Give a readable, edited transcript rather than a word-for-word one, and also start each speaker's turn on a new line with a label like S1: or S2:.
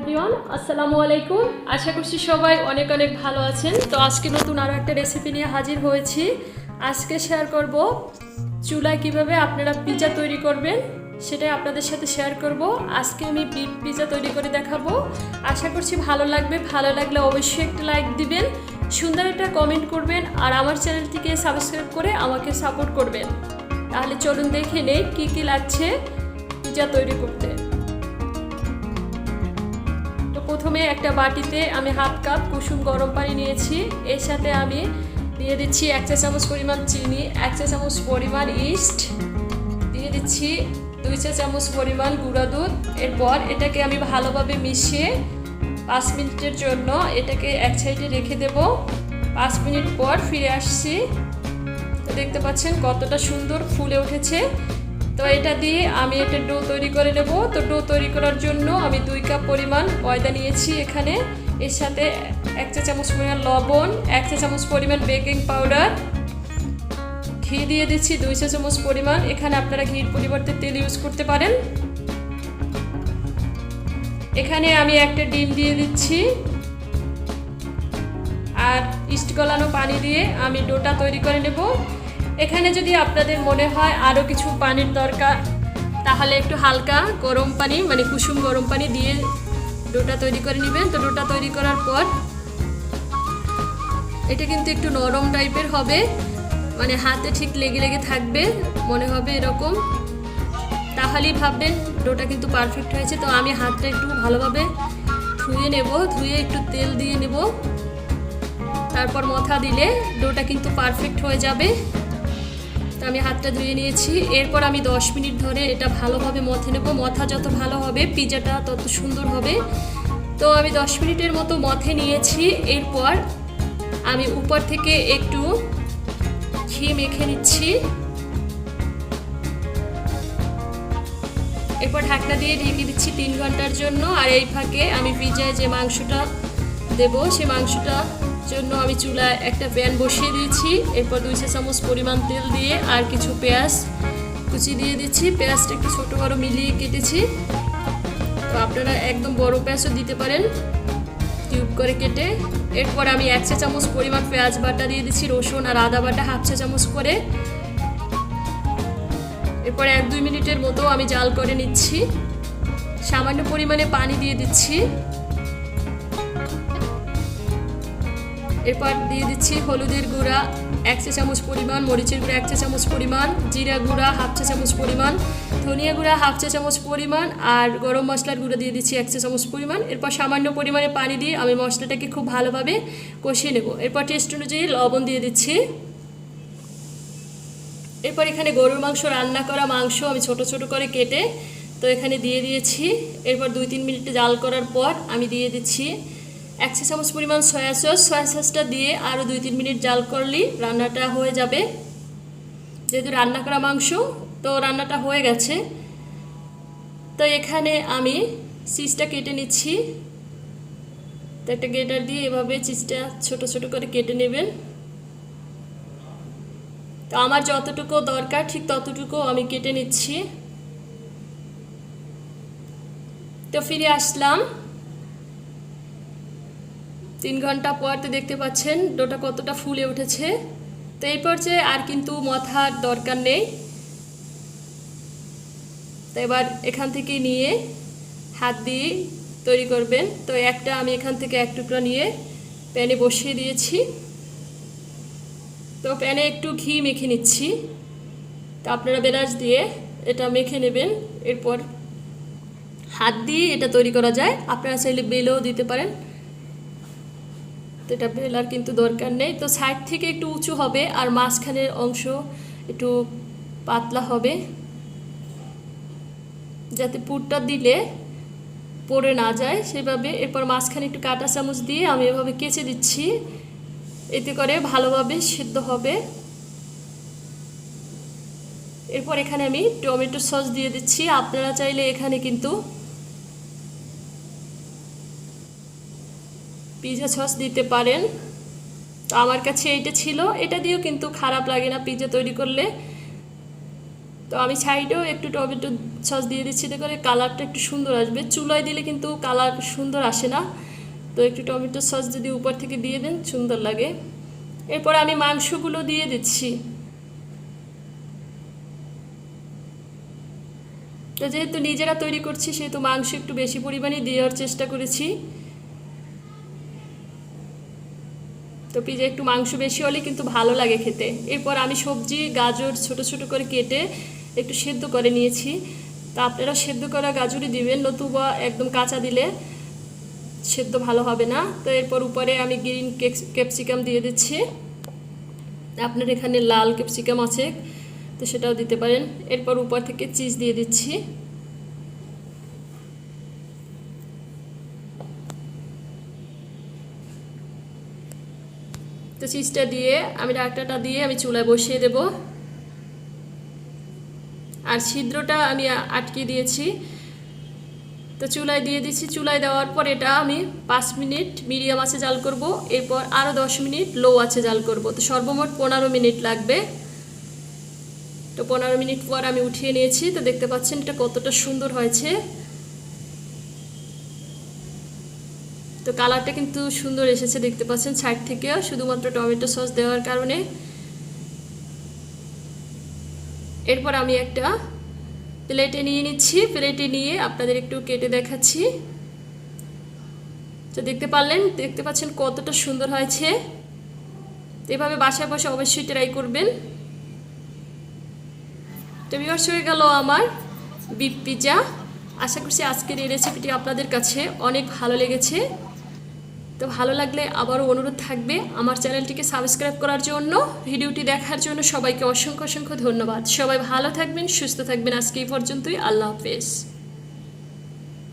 S1: Everyone, আসসালামু আলাইকুম। আশা করছি সবাই অনেক অনেক ভালো আছেন। তো আজকে নতুন আরও একটা রেসিপি নিয়ে হাজির হয়েছি। আজকে শেয়ার করব চুলায় কিভাবে আপনারা পিৎজা তৈরি করবেন, সেটাই আপনাদের সাথে শেয়ার করব। আজকে আমি বিফ পিৎজা তৈরি করে দেখাবো। আশা করছি ভালো লাগবে। ভালো লাগলে অবশ্যই একটা লাইক দিবেন, সুন্দর একটা কমেন্ট করবেন, আর আমার চ্যানেলটিকে সাবস্ক্রাইব করে আমাকে সাপোর্ট করবেন। তাহলে চলুন দেখে নেই কী কী লাগছে পিৎজা তৈরি করতে। প্রথমে একটা বাটিতে আমি হাফ কাপ কুসুম গরম পানি নিয়েছি। এর সাথে আমি দিয়ে দিচ্ছি 1 চা চামচ পরিমাণ চিনি, 1 চা চামচ পরিমাণ ইস্ট, দিয়ে দিচ্ছি 2 চা চামচ পরিমাণ গুঁড়া দুধ। এরপর এটাকে আমি ভালোভাবে মিশিয়ে 5 মিনিটের জন্য এটাকে এক সাইডে রেখে দেব। 5 মিনিট পর ফিরে আসছি। তো দেখতে পাচ্ছেন কতটা সুন্দর ফুলে উঠেছে। তো এটা দিয়ে আমি একটা ডো তৈরি করে নেব। তো ডো তৈরি করার জন্য আমি 2 কাপ পরিমাণ ময়দা নিয়েছি এখানে। এর সাথে 1 চা চামচ পরিমাণ লবণ, 1 চা চামচ পরিমাণ বেকিং পাউডার, ঘি দিয়ে দিচ্ছি 2 চা চামচ পরিমাণ। এখানে আপনারা ঘির পরিবর্তে তেল ইউজ করতে পারেন। এখানে আমি একটা ডিম দিয়ে দিচ্ছি, আর ইস্ট গলানো পানি দিয়ে আমি ডোটা তৈরি করে নেব। এখানে যদি আপনাদের মনে হয় আরও কিছু পানির দরকার, তাহলে একটু হালকা গরম পানি মানে কুসুম গরম পানি দিয়ে ডোটা তৈরি করে নেবেন। তো ডোটা তৈরি করার পর এটা কিন্তু একটু নরম টাইপের হবে, মানে হাতে ঠিক লেগে লেগে থাকবে মনে হবে এরকম। তাহলেই ভাববেন ডোটা কিন্তু পারফেক্ট হয়েছে। তো আমি হাতটা একটু ভালোভাবে ধুয়ে নেব, ধুয়ে একটু তেল দিয়ে নেব, তারপর মাথা দিলে ডোটা কিন্তু পারফেক্ট হয়ে যাবে। তো আমি হাতটা ধুয়ে নিয়েছি। এরপর আমি 10 মিনিট ধরে এটা ভালোভাবে মথে নেব। মথা যত ভালো হবে পিৎজাটা তত সুন্দর হবে। তো আমি 10 মিনিটের মতো মথে নিয়েছি। এরপর আমি উপর থেকে একটু ঘি মেখে নিচ্ছি। এরপর ঢাকনা দিয়ে ঢেকে দিচ্ছি 3 ঘন্টার জন্য। আর এই ফাঁকে আমি পিৎজায় যে মাংসটা দেবো সেই মাংসটা জন্য আমি চুলায় একটা প্যান বসিয়ে দিয়েছি। এরপর 2 চা চামচ পরিমাণ তেল দিয়ে আর কিছু পেঁয়াজ কুচি দিয়ে দিচ্ছি। পেঁয়াজটা একটু ছোটো বড়ো মিলিয়ে কেটেছি। তো আপনারা একদম বড় পেঁয়াজও দিতে পারেন কিউব করে কেটে। এরপর আমি 1 চা চামচ পরিমাণ পেঁয়াজ বাটা দিয়ে দিচ্ছি, রসুন আর আদা বাটা হাফ চা চামচ করে। এরপর 1-2 মিনিটের মতো আমি জাল করে নিচ্ছি। সামান্য পরিমাণে পানি দিয়ে দিচ্ছি। এরপর দিয়ে দিচ্ছি হলুদের গুঁড়া 1 চা চামচ পরিমাণ, মরিচের গুঁড়া 1 চা চামচ পরিমাণ, জিরা গুঁড়া হাফ চা চামচ পরিমাণ, ধনিয়া গুঁড়া হাফ চা চামচ পরিমাণ, আর গরম মশলার গুঁড়া দিয়ে দিচ্ছি 1 চা চামচ পরিমাণ। এরপর সামান্য পরিমাণে পানি দিয়ে আমি মশলাটাকে খুব ভালোভাবে কষিয়ে নেব। এরপর টেস্ট অনুযায়ী লবণ দিয়ে দিচ্ছি। এরপর এখানে গরুর মাংস, রান্না করা মাংস আমি ছোট ছোট করে কেটে তো এখানে দিয়ে দিয়েছি। এরপর 2-3 মিনিট জাল করার পর আমি দিয়ে দিচ্ছি 1 চা চামচ পরিমাণ সয়া সসটা দিয়ে আরও 2-3 মিনিট জাল করলেই রান্নাটা হয়ে যাবে। যেহেতু রান্না করা মাংস তো রান্নাটা হয়ে গেছে। তো এখানে আমি চিজটা কেটে নিচ্ছি। তো একটা গ্রেটার দিয়ে এভাবে চিজটা ছোট ছোট করে কেটে নেবেন। তো আমার যতটুকু দরকার ঠিক ততটুকু আমি কেটে নিচ্ছি। তো ফিরে আসলাম 3 ঘন্টা পর। তো দেখতে পাচ্ছেন ডোটা কতটা ফুলে উঠেছে। তো এই পর্যায়ে আর কিন্তু মথার দরকার নেই। তো এবার এখান থেকে নিয়ে হাত দিয়ে তৈরি করবেন। তো একটা আমি এখান থেকে 1 টুকরা নিয়ে প্যানে বসিয়ে দিয়েছি। তো প্যানে একটু ঘি মেখে নিচ্ছি। তো আপনারা ব্রাশ দিয়ে এটা মেখে নেবেন। এরপর হাত দিয়ে এটা তৈরি করা যায়, আপনারা চাইলে বেলেও দিতে পারেন। তো এটা বেলার কিন্তু দরকার নেই। তো সাইড থেকে একটু উঁচু হবে আর মাঝখানের অংশ একটু পাতলা হবে, যাতে পুরটা দিলে পড়ে না যায় সেভাবে। এরপর মাঝখানে একটু কাঁটা চামচ দিয়ে আমি এভাবে কেচে দিচ্ছি, এতে করে ভালোভাবে সিদ্ধ হবে। এরপর এখানে আমি টমেটো সস দিয়ে দিচ্ছি। আপনারা চাইলে এখানে কিন্তু পিৎজা সস দিতে পারেন। তো আমার কাছে এইটা ছিল, এটা দিয়েও কিন্তু খারাপ লাগে না পিৎজা তৈরি করলে। তো তো আমি সাইডেও একটু টমেটো সস দিয়ে দিচ্ছি, এতে করে কালারটা একটু সুন্দর আসবে। চুলায় দিলে কিন্তু কালার সুন্দর আসে না, তো একটু টমেটো সস যদি উপর থেকে দিয়ে দেন সুন্দর লাগে। এরপর আমি মাংসগুলো দিয়ে দিচ্ছি। তো যেহেতু নিজেরা তৈরি করছি সেহেতু মাংস একটু বেশি পরিমাণে দেওয়ার চেষ্টা করেছি। তো পিজা একটু মাংস বেশি হলে কিন্তু ভালো লাগে খেতে। এরপর আমি সবজি গাজর ছোট ছোট করে কেটে একটু সেদ্ধ করে নিয়েছি। তা আপনারা সেদ্ধ করা গাজরই দিবেন, নতুবা একদম কাঁচা দিলে সেদ্ধ ভালো হবে না। তো এরপর উপরে আমি গ্রিন ক্যাপসিকাম দিয়ে দিচ্ছি। আপনার এখানে লাল ক্যাপসিকাম আছে তো সেটাও দিতে পারেন। এরপর উপর থেকে চিজ দিয়ে দিচ্ছি। তো চিজটা দিয়ে আমি ডাকটাটা দিয়ে আমি চুলায় বসিয়ে দেব। আর ছিদ্রটা আমি আটকে দিয়েছি। তো চুলায় দিয়ে দিচ্ছি। চুলায় দেওয়ার পর এটা আমি 5 মিনিট মিডিয়াম আঁচে জাল করব, এরপর আরও 10 মিনিট লো আঁচে জাল করব। তো সর্বমোট 15 মিনিট লাগবে। তো 15 মিনিট পর আমি উঠিয়ে নিয়েছি। তো দেখতে পাচ্ছেন এটা কতটা সুন্দর হয়েছে। তো কালারটা কিন্তু সুন্দর এসেছে দেখতে পাচ্ছেন সাইড থেকেও, শুধুমাত্র টমেটো সস দেওয়ার কারণে। এরপর আমি একটা প্লেটে নিয়ে নিচ্ছি। প্লেটে নিয়ে আপনাদের একটু কেটে দেখাচ্ছি। তো দেখতে পাচ্ছেন কতটা সুন্দর হয়েছে। এভাবে বাসায় বসে অবশ্যই ট্রাই করবেন। তো ভিউয়ার্স, হয়ে গেল আমার বিফ পিজা। আশা করছি আজকের এই রেসিপিটি আপনাদের কাছে অনেক ভালো লেগেছে। তো ভালো লাগলে আবারও অনুরোধ থাকবে আমার চ্যানেলটিকে সাবস্ক্রাইব করার জন্য। ভিডিওটি দেখার জন্য সবাইকে অসংখ্য অসংখ্য ধন্যবাদ। সবাই ভালো থাকবেন, সুস্থ থাকবেন। আজকে এই পর্যন্তই। আল্লাহ হাফেজ।